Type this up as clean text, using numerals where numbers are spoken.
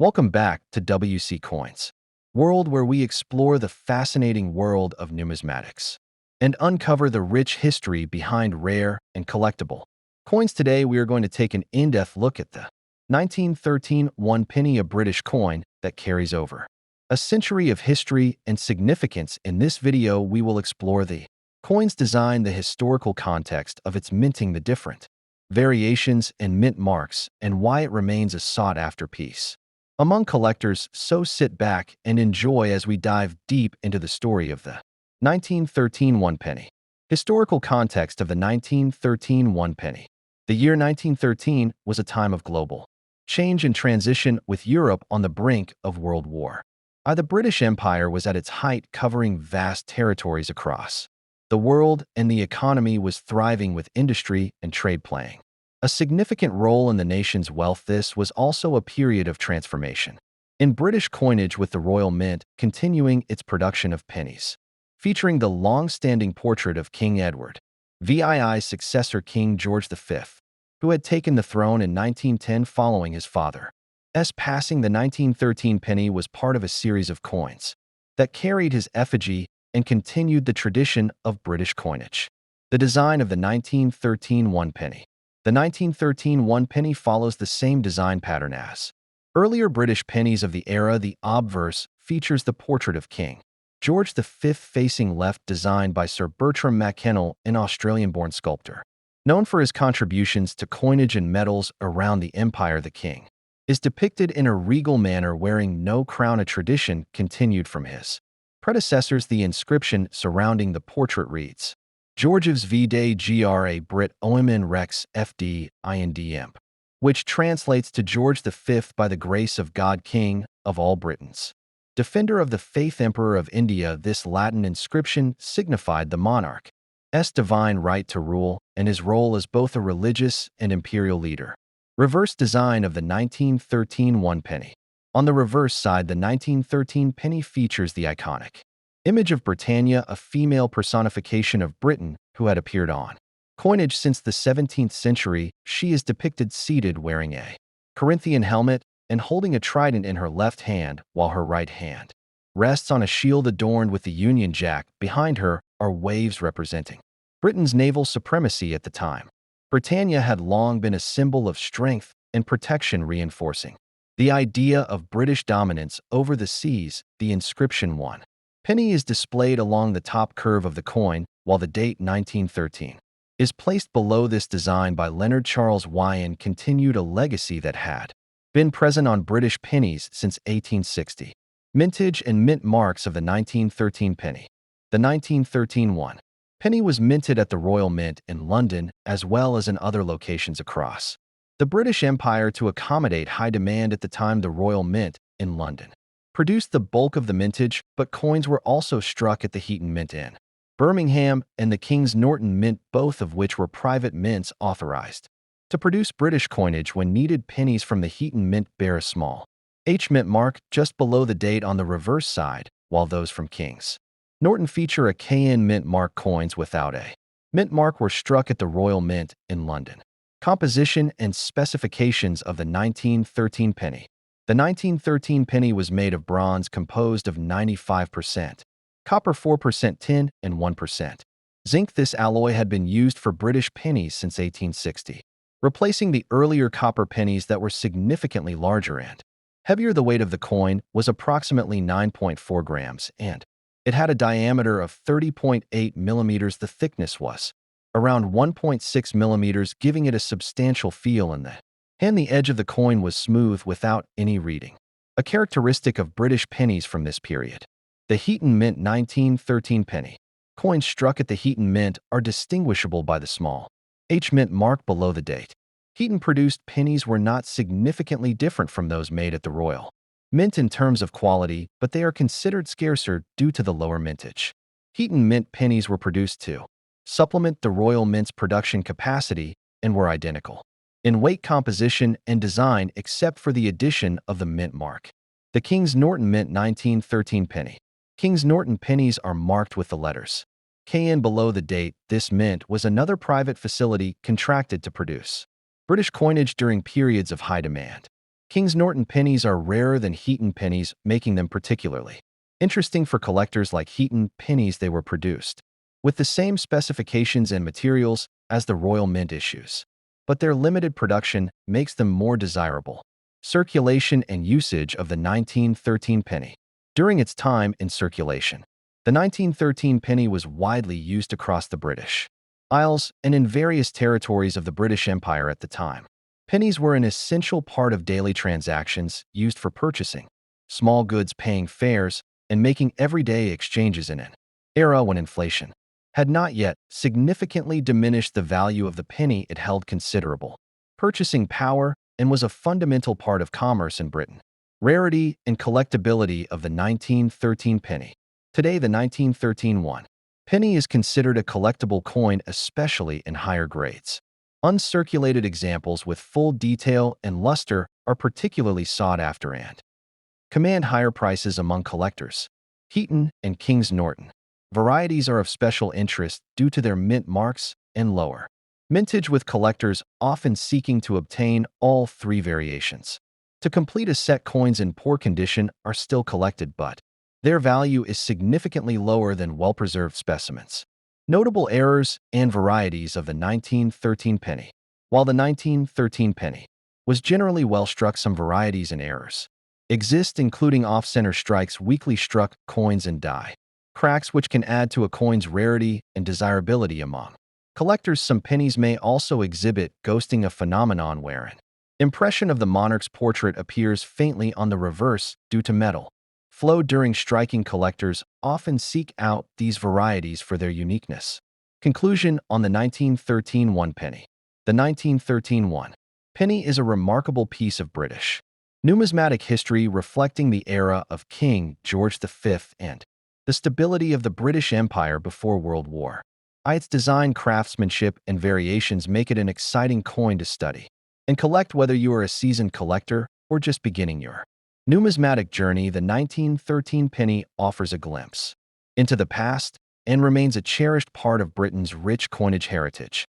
Welcome back to WC Coins, world where we explore the fascinating world of numismatics and uncover the rich history behind rare and collectible coins. Today, we are going to take an in-depth look at the 1913 one penny, a British coin that carries over a century of history and significance. In this video, we will explore the coin's design, the historical context of its minting, the different variations and mint marks, and why it remains a sought-after piece among collectors. So sit back and enjoy as we dive deep into the story of the 1913 one penny. Historical context of the 1913 one penny. The year 1913 was a time of global change and transition, with Europe on the brink of World War I. The British Empire was at its height, covering vast territories across the world, and the economy was thriving, with industry and trade playing a significant role in the nation's wealth. This was also a period of transformation in British coinage, with the Royal Mint continuing its production of pennies, featuring the long-standing portrait of King Edward VII's successor, King George V, who had taken the throne in 1910 following his father's passing. The 1913 penny was part of a series of coins that carried his effigy and continued the tradition of British coinage. The design of the 1913 one penny. The 1913 one penny follows the same design pattern as earlier British pennies of the era. The obverse features the portrait of King George V facing left, designed by Sir Bertram Mackennal, an Australian-born sculptor known for his contributions to coinage and metals around the empire. The king is depicted in a regal manner, wearing no crown, a tradition continued from his predecessors. The inscription surrounding the portrait reads, George's Vide Gra Brit Omn Rex FD Indm, which translates to George V, by the grace of God, King of all Britons, defender of the faith, Emperor of India. This Latin inscription signified the monarch's divine right to rule and his role as both a religious and imperial leader. Reverse design of the 1913 one penny. On the reverse side, the 1913 penny features the iconic image of Britannia, a female personification of Britain who had appeared on coinage since the 17th century. She is depicted seated, wearing a Corinthian helmet and holding a trident in her left hand, while her right hand rests on a shield adorned with the Union Jack. Behind her are waves representing Britain's naval supremacy at the time. Britannia had long been a symbol of strength and protection, reinforcing the idea of British dominance over the seas. The inscription one penny is displayed along the top curve of the coin, while the date 1913 is placed below. This design by Leonard Charles Wyon continued a legacy that had been present on British pennies since 1860. Mintage and mint marks of the 1913 penny. The 1913 one penny was minted at the Royal Mint in London, as well as in other locations across the British Empire to accommodate high demand at the time. The Royal Mint in London produced the bulk of the mintage, but coins were also struck at the Heaton Mint in Birmingham and the King's Norton Mint, both of which were private mints authorized to produce British coinage when needed. Pennies from the Heaton Mint bear a small H mint mark just below the date on the reverse side, while those from King's Norton feature a KN mint mark. Coins without a mint mark were struck at the Royal Mint in London. Composition and specifications of the 1913 penny. The 1913 penny was made of bronze composed of 95% copper, 4% tin, and 1% zinc. This alloy had been used for British pennies since 1860, replacing the earlier copper pennies that were significantly larger and heavier. The weight of the coin was approximately 9.4 grams, and it had a diameter of 30.8 millimeters. The thickness was around 1.6 millimeters, giving it a substantial feel in the hand. The edge of the coin was smooth without any reading, a characteristic of British pennies from this period. The Heaton Mint 1913 penny. Coins struck at the Heaton Mint are distinguishable by the small H mint mark below the date. Heaton-produced pennies were not significantly different from those made at the Royal Mint in terms of quality, but they are considered scarcer due to the lower mintage. Heaton Mint pennies were produced to supplement the Royal Mint's production capacity and were identical in weight, composition, and design, except for the addition of the mint mark. The King's Norton Mint 1913 penny. King's Norton pennies are marked with the letters KN below the date. This mint was another private facility contracted to produce British coinage during periods of high demand. King's Norton pennies are rarer than Heaton pennies, making them particularly interesting for collectors like Heaton pennies. They were produced with the same specifications and materials as the Royal Mint issues, but their limited production makes them more desirable. Circulation and usage of the 1913 penny. During its time in circulation, the 1913 penny was widely used across the British Isles and in various territories of the British Empire at the time. Pennies were an essential part of daily transactions used for purchasing small goods, paying fares, and making everyday exchanges in an era when inflation had not yet significantly diminished the value of the penny. It held considerable purchasing power and was a fundamental part of commerce in Britain. Rarity and collectability of the 1913 penny. Today, the 1913 penny is considered a collectible coin, especially in higher grades. Uncirculated examples with full detail and luster are particularly sought after and command higher prices among collectors. Heaton and King's Norton varieties are of special interest due to their mint marks and lower mintage, with collectors often seeking to obtain all three variations. To complete a set, coins in poor condition are still collected, but their value is significantly lower than well-preserved specimens. Notable errors and varieties of the 1913 penny. While the 1913 penny was generally well struck, some varieties and errors exist, including off-center strikes, weakly struck coins, and die cracks, which can add to a coin's rarity and desirability among collectors. Some pennies may also exhibit ghosting, a phenomenon where an impression of the monarch's portrait appears faintly on the reverse due to metal flow during striking. Collectors often seek out these varieties for their uniqueness. Conclusion on the 1913 penny. The 1913 penny is a remarkable piece of British numismatic history, reflecting the era of King George V and the stability of the British Empire before World War I. Its design, craftsmanship, and variations make it an exciting coin to study and collect. Whether you are a seasoned collector or just beginning your numismatic journey, the 1913 penny offers a glimpse into the past and remains a cherished part of Britain's rich coinage heritage.